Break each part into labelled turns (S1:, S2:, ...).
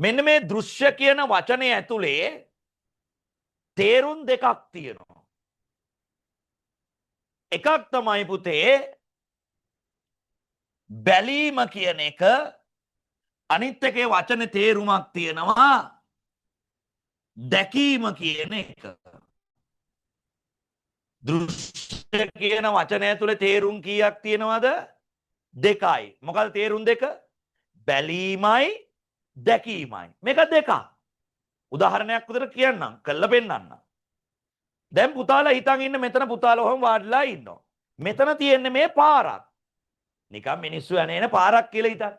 S1: මෙන්න මේ දෘශ්‍ය කියන වචනේ ඇතුලේ තේරුම් දෙකක් තියෙනවා. එකක් තමයි පුතේ බැලීම කියන එක, අනිත් එකේ වචනේ තේරුමක් තියෙනවා දැකීම කියන එක. දෘශ්‍ය කියන වචනය තුළ තේරුම් කීයක් තියෙනවද? දෙකයි. මොකද තේරුම් දෙක? බැලීමයි දැකීමයි. මේක දෙකක්. උදාහරණයක් විදිහට කියන්නම්, කළා පෙන්නන්න. දැන් පුතාලා හිතන් ඉන්න මෙතන පුතාලා ඔහම වාඩිලා ඉන්නවා. මෙතන තියෙන්නේ මේ පාරක්. නිකන් මිනිස්සු යන පාරක් කියලා හිතන්න.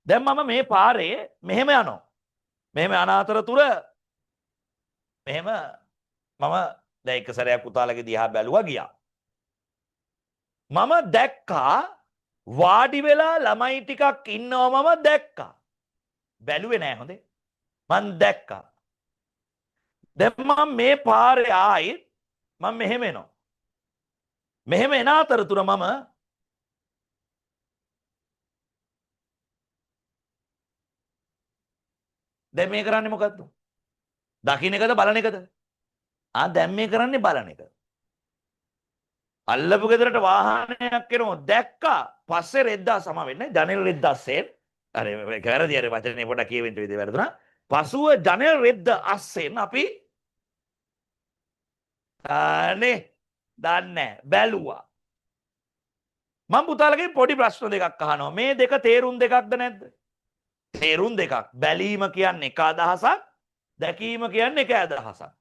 S1: දැන් මම මේ පාරේ මෙහෙම යනවා. මෙහෙම යන අතරතුර මෙහෙම මම දැන් එක සැරයක් පුතාලගේ දිහා බැලුවා ගියා. මම දැක්කා වාඩි වෙලා ළමයි ටිකක් ඉන්නව මම දැක්කා. බැලුවේ නෑ හොඳේ. මං දැක්කා. දැන් මම මේ පාරේ ආයි මම මෙහෙම එනවා. මෙහෙම එන අතරතුර මම දැන් මේ කරන්නේ මොකද්ද? දකින්න එකද බලන එකද? දැන් මේ කරන්නේ බලන එක. අල්ලපු ගෙදරට වාහනයක් එනවා දැක්කා. පස්සේ රෙද්දා සම වෙන්නේ ජනෙල් රෙද්ද අස්සෙන්. අර වැරදි අර වචනේ පොඩක් කියවෙන්න විදිහ වැරදුනා. පසුව ජනෙල් රෙද්ද අස්සෙන් අපි නේ දන්නේ බැලුවා. මම පුතාලගෙන් පොඩි ප්‍රශ්න දෙකක් අහනවා. මේ දෙක තේරුම් දෙකක්ද නැද්ද? තේරුම් දෙකක්. බැලීම කියන්නේ එක අදහසක්, දැකීම කියන්නේ එක අදහසක්.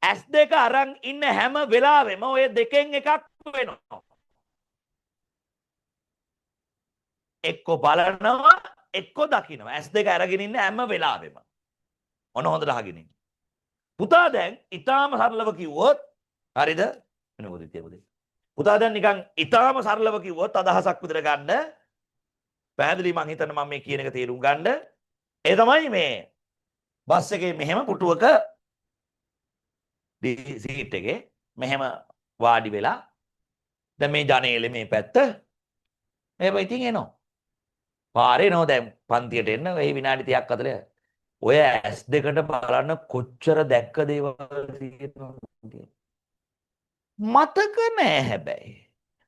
S1: ඇස් දෙක අරන් ඉන්න හැම වෙලාවෙම ඔය දෙකෙන් එකක් වෙනවා. එක්ක බලනවා එක්ක දකිනවා. ඇස් දෙක අරගෙන ඉන්න හැම වෙලාවෙම. ඔන්න හොඳට අහගෙන ඉන්න. පුතා දැන් ඊටාම සරලව කිව්වොත් හරිද? වෙන මොකද තියමුද? පුතා දැන් නිකන් ඊටාම සරලව කිව්වොත් අදහසක් විතර ගන්න. පැහැදිලි මං හිතන්නේ මම මේ කියන එක තේරුම් ගන්න. ඒ තමයි මේ බස් එකේ මෙහෙම පුටුවක සීට් එකේ මෙහෙම වාඩි වෙලා දැන් මේ ජනේලේ මේ පැත්ත එහෙම ඉතින් එනවා. පාරේ නෝ දැන් පන්තියට එන්න ඒ විනාඩි 30ක් අතර ඔය ඇස් දෙකට බලන්න කොච්චර දැක්ක දේවල් තියෙනවද? මතක නෑ හැබැයි.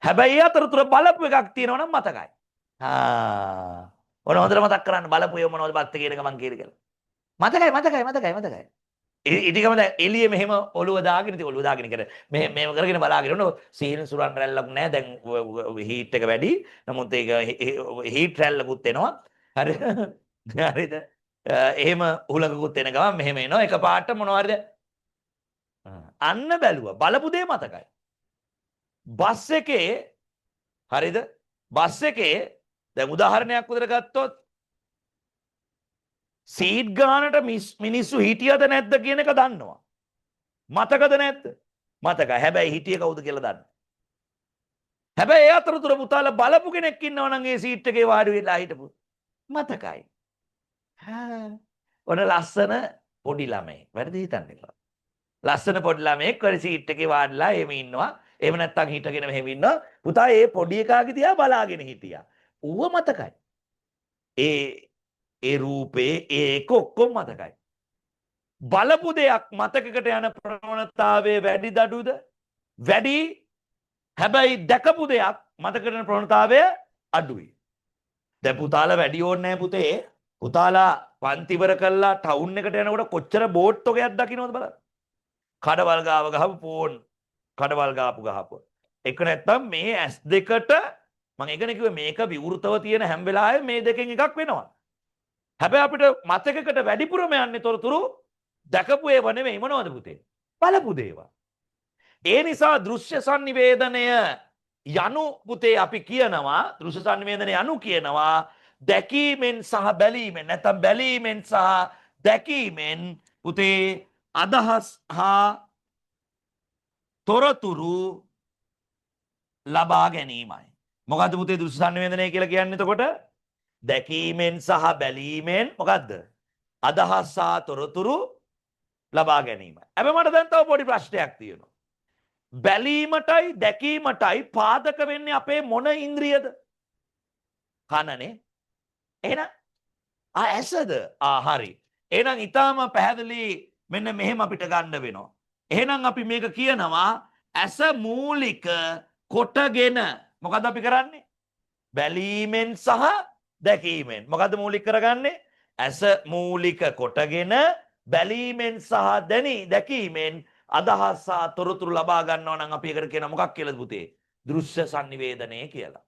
S1: හැබැයි අතරතුර බලපු එකක් තියෙනවා නම් මතකයි. ඔන්න හොඳට මතක් කරන්න බලපු ඒ මොනවද බත් කියන එක මං කියලා. මතකයි. ඉතිකම දැන් එළියේ මෙහෙම ඔළුව දාගෙන ඉතින් ඔළුව දාගෙන ඉකට මෙහෙම කරගෙන බලාගෙන ඉන්න සීන සුරන් රැල්ලක් නැහැ දැන් හීට් එක වැඩි නමුත් ඒක හීට් රැල්ලකුත් එනවා හරිද එහෙම උලකකුත් එන ගමන් මෙහෙම එනවා එකපාරට මොනවාරිද අන්න බැලුවා බලපු දේ මතකයි බස් එකේ හරිද බස් එකේ දැන් උදාහරණයක් උදේට ගත්තොත් සීට් ගානට මිනිස්සු හිටියද නැද්ද කියන එක දන්නවා. මතකද නැද්ද? මතකයි. හැබැයි හිටියේ කවුද කියලා දන්නේ. හැබැයි ඒ අතරතුර පුතාලා බලපු කෙනෙක් ඉන්නවා නම් ඒ සීට් එකේ වාඩි වෙලා හිටපු. මතකයි. ඔන්න ලස්සන පොඩි ළමයි. වැරදි හිතන්නේ කියලා. ලස්සන පොඩි ළමෙක් ඔය සීට් එකේ වාඩිලා එහෙම ඉන්නවා. එහෙම නැත්නම් හිටගෙන මෙහෙම ඉන්නවා. පුතා ඒ පොඩි එකාගේ දිහා බලාගෙන හිටියා. ඌව මතකයි. ඒ රූපේ ඒක ඔක්කොම මතකයි. බලපු දෙයක් මතකකට යන ප්‍රවණතාවය වැඩි දඩුද? වැඩි. හැබැයි දැකපු දෙයක් මතකකට යන ප්‍රවණතාවය අඩුයි. දැන් පුතාලා වැඩි ඕනේ නැහැ පුතේ. පුතාලා පන්ති ඉවර කළා ටවුන් එකට යනකොට කොච්චර බෝට් එකක් දකින්නවද බලන්න. කඩවල් ගාව ගහපු පෝන් කඩවල් ගාපු ගහපුව. එක නැත්තම් මේ S2ට මම ඒකනේ කිව්වේ මේක විවෘතව තියෙන හැම වෙලාවෙම මේ දෙකෙන් එකක් වෙනවා. හැබැයි අපිට මතකයකට වැඩිපුරම යන්නේ තොරතුරු දැකපු ඒව නෙමෙයි මොනවද පුතේ? බලපු දේවල්. ඒ නිසා දෘශ්‍ය සංනිවේදනය යනු පුතේ අපි කියනවා දෘශ්‍ය සංනිවේදනය යනු කියනවා දැකීමෙන් සහ බැලීමෙන් නැත්නම් බැලීමෙන් සහ දැකීමෙන් පුතේ අදහස් හා තොරතුරු ලබා ගැනීමයි. මොකද්ද පුතේ දෘශ්‍ය සංනිවේදනය කියලා කියන්නේ එතකොට? දැකීමෙන් සහ බැලීමෙන් මොකද්ද? අදහස් සහ තොරතුරු ලබා ගැනීම. හැබැයි මට දැන් තව පොඩි ප්‍රශ්නයක් තියෙනවා. බැලීමටයි දැකීමටයි පාදක වෙන්නේ අපේ මොන ඉන්ද්‍රියද? කනනේ. එහෙනම් ඇසද හරි. එහෙනම් ඊටාම පැහැදිලි මෙන්න මෙහෙම අපිට ගන්න වෙනවා. එහෙනම් අපි මේක කියනවා ඇස මූලික කොටගෙන මොකද අපි කරන්නේ? බැලීමෙන් සහ දැකීමෙන්. මොකද මූලික කරගන්නේ? ඇස මූලික කොටගෙන බැලීමෙන් සහ දැකීමෙන් අදහස් සහ තොරතුරු ලබා ගන්නවා නම් අපි ඒකට කියන මොකක් කියලාද පුතේ? දෘශ්‍ය sannivedanaya කියලා.